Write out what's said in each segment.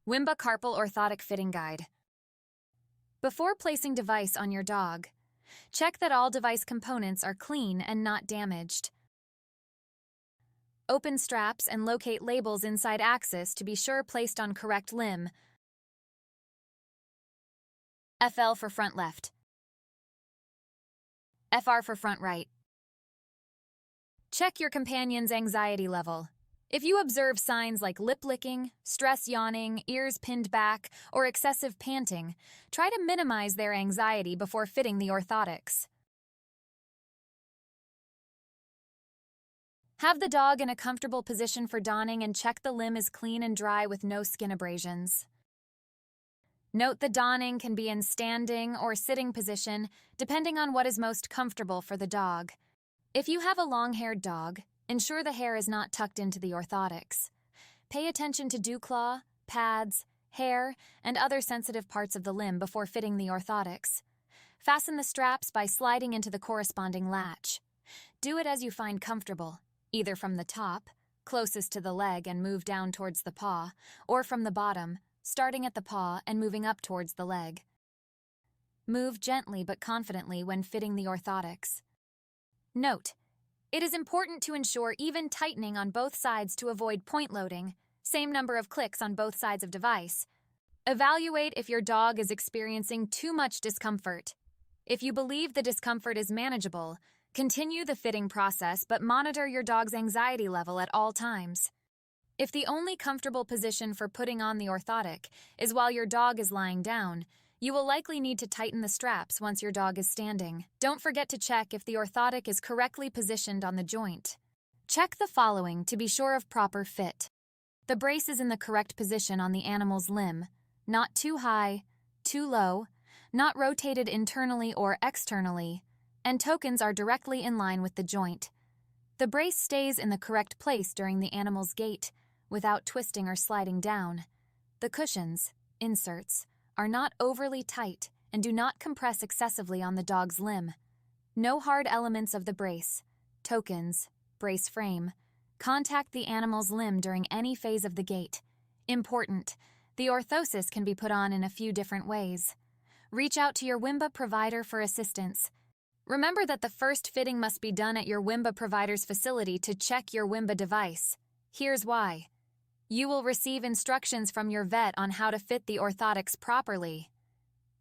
Wimba Carpal Orthotic Fitting Guide. Before placing device on your dog, check that all device components are clean and not damaged. Open straps and locate labels inside axis to be sure placed on correct limb. FL for front left. FR for front right. Check your companion's anxiety level. If you observe signs like lip licking, stress yawning, ears pinned back, or excessive panting, try to minimize their anxiety before fitting the orthotics. Have the dog in a comfortable position for donning and check the limb is clean and dry with no skin abrasions. Note the donning can be in standing or sitting position, depending on what is most comfortable for the dog. If you have a long-haired dog, ensure the hair is not tucked into the orthotics. Pay attention to dew claw, pads, hair, and other sensitive parts of the limb before fitting the orthotics. Fasten the straps by sliding into the corresponding latch. Do it as you find comfortable, either from the top, closest to the leg and move down towards the paw, or from the bottom, starting at the paw and moving up towards the leg. Move gently but confidently when fitting the orthotics. Note: it is important to ensure even tightening on both sides to avoid point loading, same number of clicks on both sides of device. Evaluate if your dog is experiencing too much discomfort. If you believe the discomfort is manageable, continue the fitting process but monitor your dog's anxiety level at all times. If the only comfortable position for putting on the orthotic is while your dog is lying down, you will likely need to tighten the straps once your dog is standing. Don't forget to check if the orthotic is correctly positioned on the joint. Check the following to be sure of proper fit. The brace is in the correct position on the animal's limb, not too high, too low, not rotated internally or externally, and tokens are directly in line with the joint. The brace stays in the correct place during the animal's gait, without twisting or sliding down. The cushions, inserts, are not overly tight and do not compress excessively on the dog's limb. No hard elements of the brace, tokens, brace frame, contact the animal's limb during any phase of the gait. Important: the orthosis can be put on in a few different ways. Reach out to your Wimba provider for assistance. Remember that the first fitting must be done at your Wimba provider's facility to check your Wimba device. Here's why. You will receive instructions from your vet on how to fit the orthotics properly.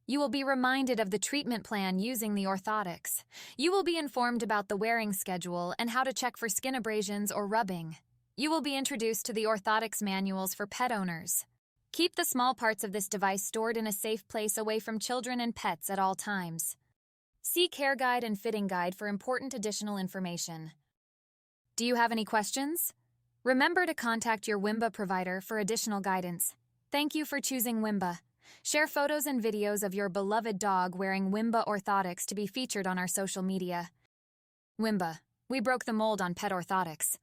You will be reminded of the treatment plan using the orthotics. You will be informed about the wearing schedule and how to check for skin abrasions or rubbing. You will be introduced to the orthotics manuals for pet owners. Keep the small parts of this device stored in a safe place away from children and pets at all times. See Care Guide and Fitting Guide for important additional information. Do you have any questions? Remember to contact your Wimba provider for additional guidance. Thank you for choosing Wimba. Share photos and videos of your beloved dog wearing Wimba orthotics to be featured on our social media. Wimba, we broke the mold on pet orthotics.